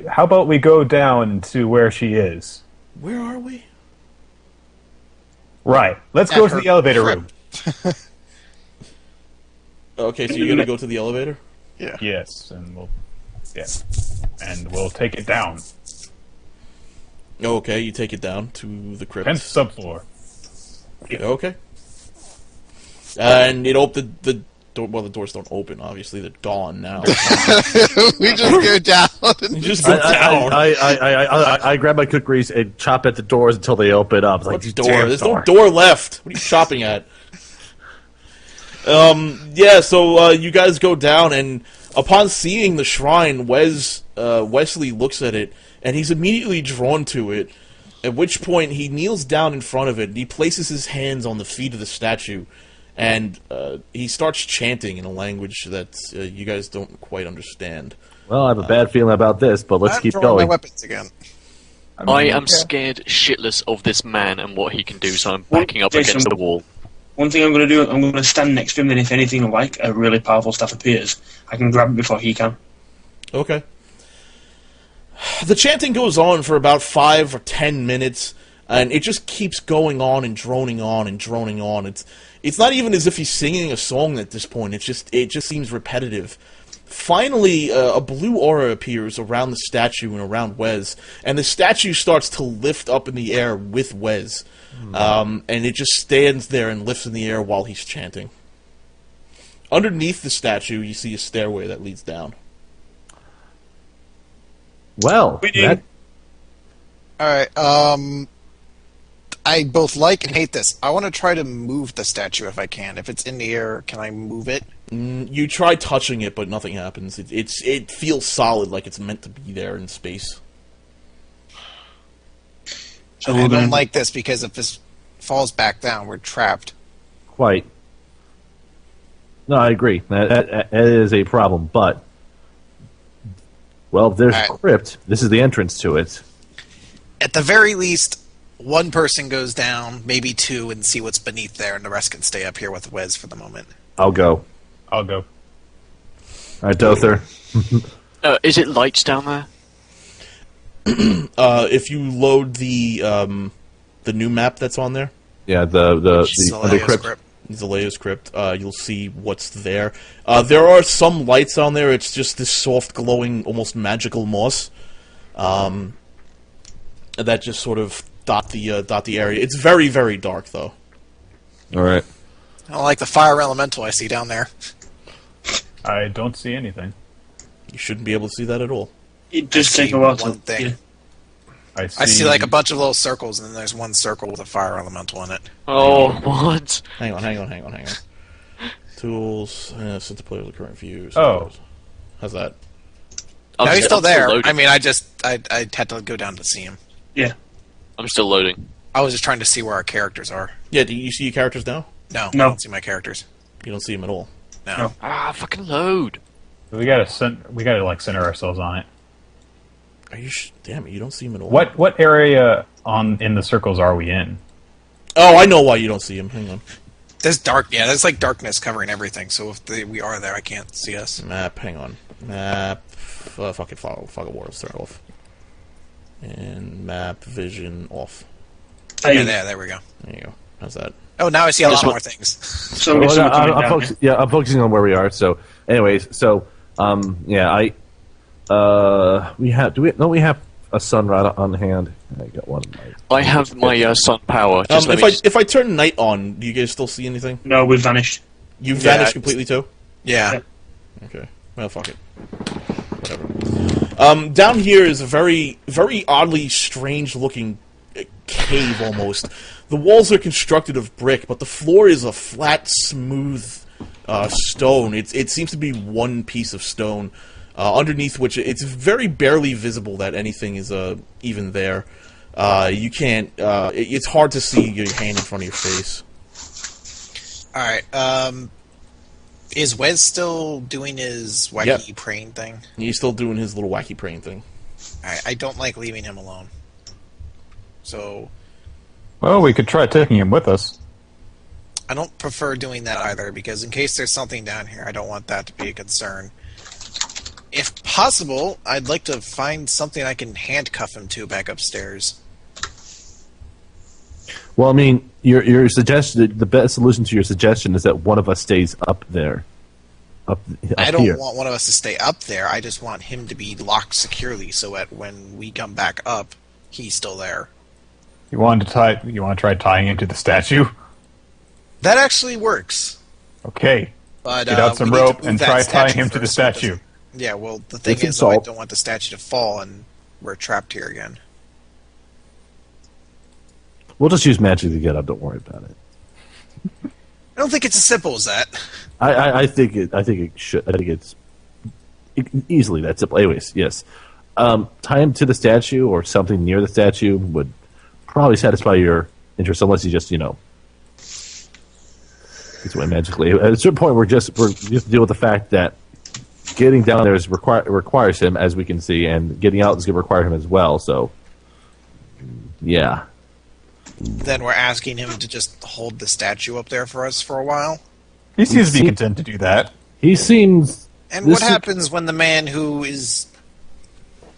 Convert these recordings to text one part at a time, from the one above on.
How about we go down to where she is? Where are we? Right. Let's go to the elevator room. Okay, so you're gonna go to the elevator? Yeah. Yes, and we'll take it down. Okay, you take it down to the crypt. 10th subfloor. Okay. And the door. Well, the doors don't open. Obviously, they're gone now. We just go down. You just go down. I grab my cookeries and chop at the doors until they open up. What door? There's no door left. What are you chopping at? Yeah. So you guys go down, and upon seeing the shrine, Wesley looks at it, and he's immediately drawn to it. At which point, he kneels down in front of it, and he places his hands on the feet of the statue. And he starts chanting in a language that you guys don't quite understand. Well, I have a bad feeling about this, but let's keep going. My weapons again. I am scared shitless of this man and what he can do, so I'm backing up against the wall. One thing I'm going to do, I'm going to stand next to him, and if anything like a really powerful staff appears, I can grab it before he can. Okay. The chanting goes on for about 5 or 10 minutes, and it just keeps going on and droning on and droning on. It's not even as if he's singing a song at this point. It just seems repetitive. Finally, a blue aura appears around the statue and around Wes, and the statue starts to lift up in the air with Wes. And it just stands there and lifts in the air while he's chanting. Underneath the statue, you see a stairway that leads down. Well, Alright, I both like and hate this. I want to try to move the statue if I can. If it's in the air, can I move it? You try touching it, but nothing happens. It feels solid, like it's meant to be there in space. So I don't like this, because if this falls back down, we're trapped. quite. No, I agree. That is a problem, but... Well, there's a crypt. This is the entrance to it. At the very least, one person goes down, maybe two, and see what's beneath there, and the rest can stay up here with Wes for the moment. I'll go. I'll go. All right, Dother. Is it lights down there? If you load the new map that's on there, Yeah, the crypt. Zalea's Crypt, you'll see what's there. There are some lights on there. It's just this soft, glowing, almost magical moss that just sort of dot the area. It's very, very dark, though. All right. I don't like the fire elemental I see down there. I don't see anything. You shouldn't be able to see that at all. It does take a while one to... thing. Yeah. I see like a bunch of little circles, and then there's one circle with a fire elemental in it. Oh, what? Hang on. Tools, set the player's current view. Oh. How's that? No, he's still there. Loading. I mean, I had to go down to see him. Yeah. I'm still loading. I was just trying to see where our characters are. Yeah, do you see your characters now? No, I No. don't see my characters. You don't see them at all. No. Ah, fucking load. We gotta like center ourselves on it. Are you? Damn it! You don't see them at all. What area in the circles are we in? Oh, I know why you don't see them. Hang on. There's dark. Yeah, there's like darkness covering everything. So if we are there, I can't see us. Map. Hang on. Map. Fuck it. Let's turn it off. And map vision off. Yeah, there we go. There you go. How's that? Oh, now I see a lot more things. So I'm guessing we're coming down, I'm focusing on where we are. So, anyways, we have a sun rod on hand. I got one. I have my sun power. If I turn night on, do you guys still see anything? No, we've vanished. You vanished completely too? Yeah. Okay. Well, fuck it. Whatever. Down here is a very, very oddly strange-looking cave, almost. The walls are constructed of brick, but the floor is a flat, smooth stone. It seems to be one piece of stone, underneath which it's very barely visible that anything is even there. You can't... it's hard to see your hand in front of your face. Alright, is Wes still doing his wacky praying thing? He's still doing his little wacky praying thing. Alright, I don't like leaving him alone. So... Well, we could try taking him with us. I don't prefer doing that either, because in case there's something down here, I don't want that to be a concern. If possible, I'd like to find something I can handcuff him to back upstairs. Well, I mean, your suggestion, the best solution to your suggestion is that one of us stays up there. Up I don't here. want one of us to stay up there. I just want him to be locked securely so that when we come back up, he's still there. You want to try tying him to the statue? That actually works. Okay. But, Get out some we need to rope move and that try statue tying him to the first so it statue. doesn't- Yeah, well, the thing It's an is, though, I assault. don't want the statue to fall and we're trapped here again. We'll just use magic to get up. Don't worry about it. I don't think it's as simple as that. I think it. I think it should. I think it's easily that simple. Anyways, yes. Tie him to the statue or something near the statue would probably satisfy your interest, unless you just gets away magically. At a certain point, we're just deal with the fact that getting down there requires him, as we can see, and getting out is going to require him as well. So, yeah. Then we're asking him to just hold the statue up there for us for a while. He seems to be content to do that. He seems. And what happens when the man who is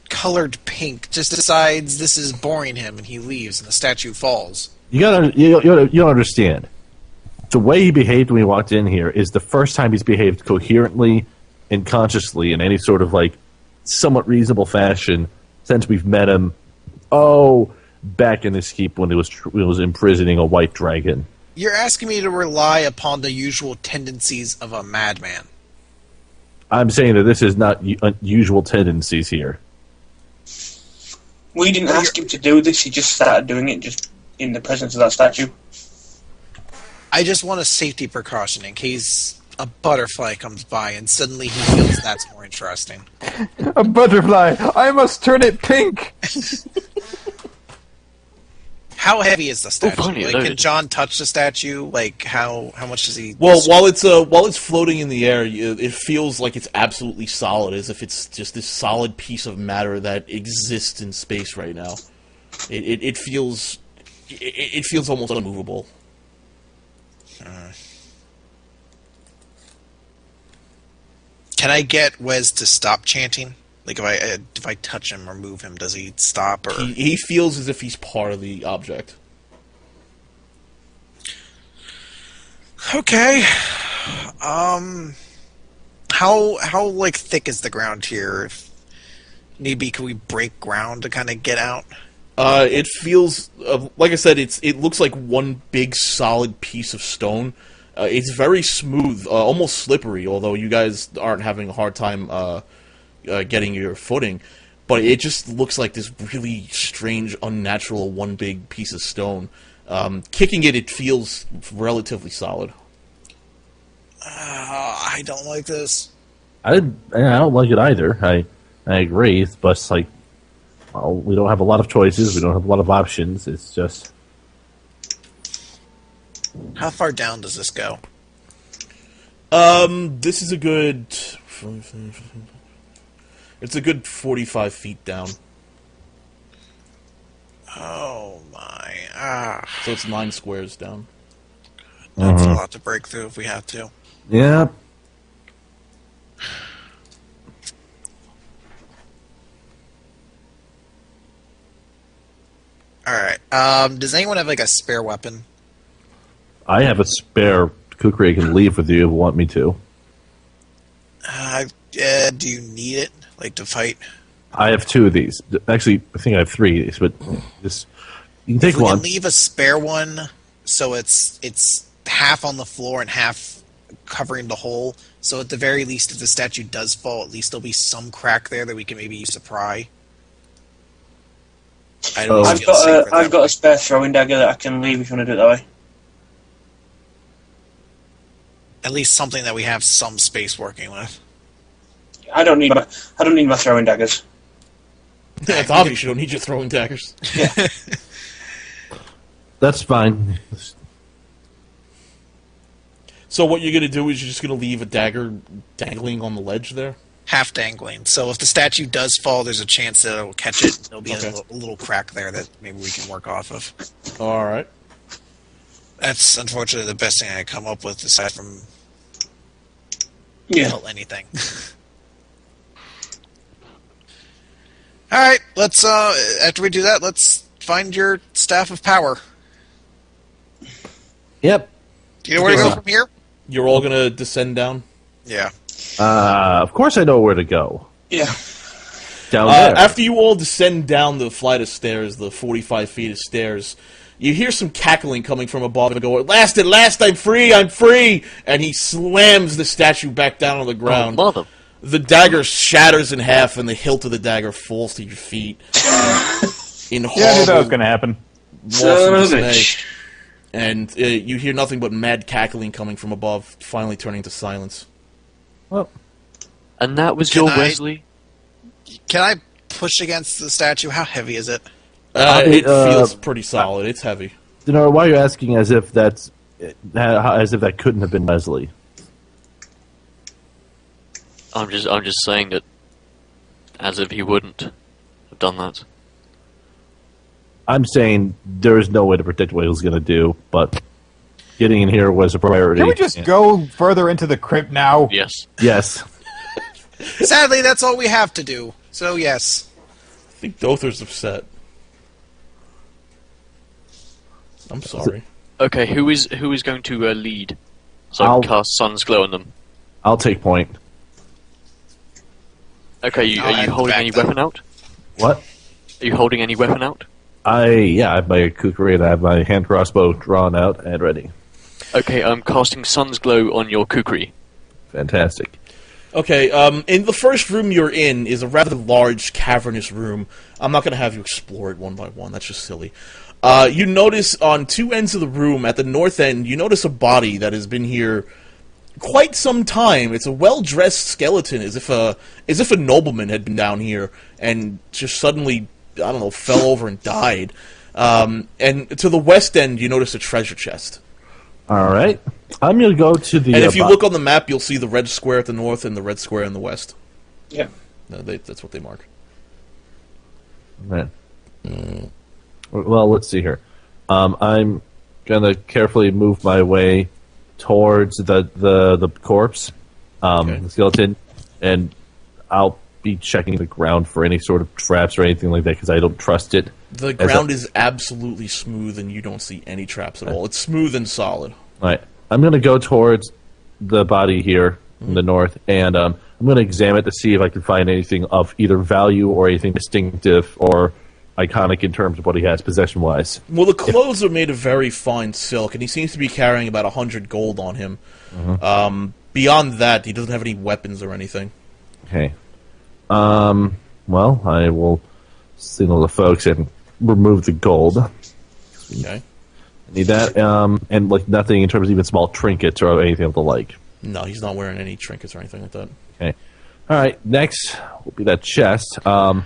colored pink just decides this is boring him and he leaves and the statue falls? You don't understand. The way he behaved when he walked in here is the first time he's behaved coherently and consciously in any sort of somewhat reasonable fashion since we've met him. Back in his keep when he was imprisoning a white dragon. You're asking me to rely upon the usual tendencies of a madman. I'm saying that this is not unusual tendencies here. We didn't ask him to do this, he just started doing it just in the presence of that statue. I just want a safety precaution in case a butterfly comes by and suddenly he feels that's more interesting. A butterfly! I must turn it pink! How heavy is the statue? finally, Can loaded. John touch the statue? How much does he... Well, while it's floating in the air, it feels like it's absolutely solid, as if it's just this solid piece of matter that exists in space right now. It feels almost unmovable. Can I get Wes to stop chanting? If I touch him or move him, does he stop? Or He feels as if he's part of the object. okay. How thick is the ground here? If need be, can we break ground to kind of get out? It feels like I said. It looks like one big solid piece of stone. It's very smooth, almost slippery. Although you guys aren't having a hard time getting your footing, but it just looks like this really strange, unnatural one big piece of stone. Kicking it feels relatively solid. I don't like this. I don't like it either. I agree, but we don't have a lot of choices. We don't have a lot of options. It's just How far down does this go? This is a good. It's a good 45 feet down. Oh my! So it's 9 squares down. That's a lot to break through if we have to. yeah. All right. Does anyone have a spare weapon? I have a spare kukri I can leave with you if you want me to. Do you need it to fight? I have 2 of these. Actually, I think I have 3 of these, but just you can take If we one. can leave a spare one, so it's half on the floor and half covering the hole. So at the very least, if the statue does fall, at least there'll be some crack there that we can maybe use to pry. I don't I've got a spare throwing dagger that I can leave if you want to do it that way. At least something that we have some space working with. I don't need my throwing daggers. Yeah, it's obvious you don't need your throwing daggers. That's fine. So what you're gonna do is you're just gonna leave a dagger dangling on the ledge there? Half dangling. So if the statue does fall, there's a chance that it'll catch it. There'll be Okay. a little crack there that maybe we can work off of. Alright. That's unfortunately the best thing I come up with aside from Yeah. hell anything. All right, let's. After we do that, let's find your staff of power. Yep. Do you know where to go from here? You're all gonna descend down. Yeah. Of course I know where to go. Yeah. Down there. After you all descend down the flight of stairs, the 45 feet of stairs, you hear some cackling coming from above and go, at last, I'm free! And he slams the statue back down on the ground. Oh, mother. The dagger shatters in half, and the hilt of the dagger falls to your feet. In Yeah, I knew that was horrible going to happen. loss and Son of a dismay. bitch. And you hear nothing but mad cackling coming from above, finally turning to silence. Well, And that was Can your I- Wesley? Can I push against the statue? How heavy is it? It feels pretty solid. It's heavy. why are you asking as if that couldn't have been Wesley? I'm just saying that as if he wouldn't have done that. I'm saying there is no way to predict what he was going to do, but getting in here was a priority. Can we just go further into the crypt now? Yes. Yes. Sadly, that's all we have to do. So yes. I think Dother's upset. I'm sorry. Okay, who is going to lead? So I I'll- can cast Sun's Glow on them. I'll take point. Okay, I'll are add you holding back any then. weapon out? What? Are you holding any weapon out? I have my kukri and I have my hand crossbow drawn out and ready. Okay, I'm casting Sun's Glow on your kukri. Fantastic. Okay, in the first room you're in is a rather large, cavernous room. I'm not going to have you explore it one by one. That's just silly. You notice on two ends of the room, at the north end, you notice a body that has been here quite some time. It's a well-dressed skeleton, as if a nobleman had been down here and just suddenly, I don't know, fell over and died. And to the west end, you notice a treasure chest. All right. I'm going to go to the... And if you look on the map, you'll see the red square at the north and the red square in the west. Yeah. No, that's what they mark. Right. Well, let's see here. I'm going to carefully move my way towards the corpse, Okay. the skeleton, and I'll be checking the ground for any sort of traps or anything like that because I don't trust it. The ground is absolutely smooth, and you don't see any traps at all. It's smooth and solid. All right. I'm going to go towards the body here in the north, and I'm going to examine it to see if I can find anything of either value or anything distinctive or iconic in terms of what he has possession-wise. Well, the clothes are made of very fine silk, and he seems to be carrying about 100 gold on him. Beyond that, he doesn't have any weapons or anything. Okay. Well, I will signal the folks and remove the gold. Okay. I need that, and like nothing in terms of even small trinkets or anything of the like. No, he's not wearing any trinkets or anything like that. Okay. All right. Next will be that chest. I'm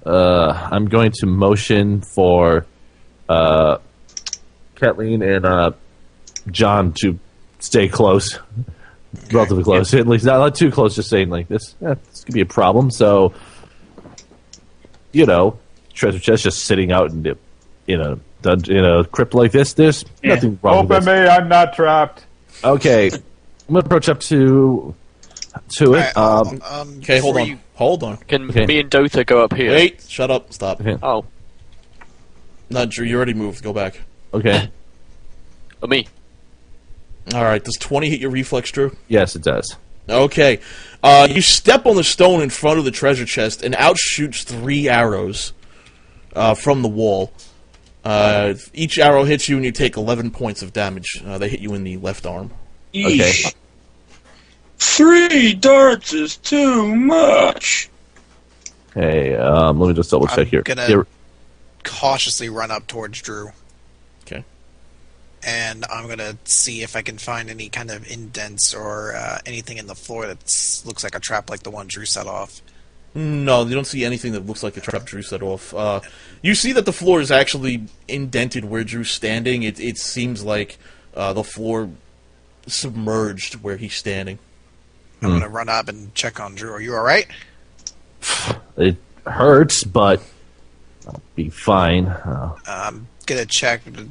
going to motion for Kathleen and John to stay close, relatively close. At least not too close. Just saying like this. This could be a problem. So, treasure chest just sitting out in a crypt like this. There's nothing wrong with Open this. me, I'm not trapped. Okay, I'm gonna approach up to it. Okay, hold on. Hold on. Can Okay. me and Dotha go up here? Wait, shut up, stop. Okay. Oh, No, Drew, you already moved. Go back. Okay. me. Alright, does 20 hit your reflex, Drew? Yes, it does. Okay. You step on the stone in front of the treasure chest, and out shoots 3 arrows from the wall. Each arrow hits you, and you take 11 points of damage. They hit you in the left arm. Okay. Yeesh. 3 darts is too much. Hey, let me just double check I'm here. gonna- Here- Cautiously run up towards Drew, Okay. and I'm gonna see if I can find any kind of indents or anything in the floor that looks like a trap, like the one Drew set off. No, you don't see anything that looks like a trap Drew set off. You see that the floor is actually indented where Drew's standing. It seems like the floor submerged where he's standing. I'm gonna run up and check on Drew. Are you all right? It hurts, but I'll be fine. I'm gonna check to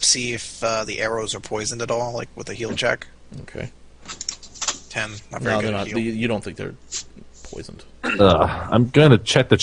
see if the arrows are poisoned at all, like with a heal check. Okay. 10. Not No, very they're good at not. heal. You don't think they're poisoned. I'm going to check the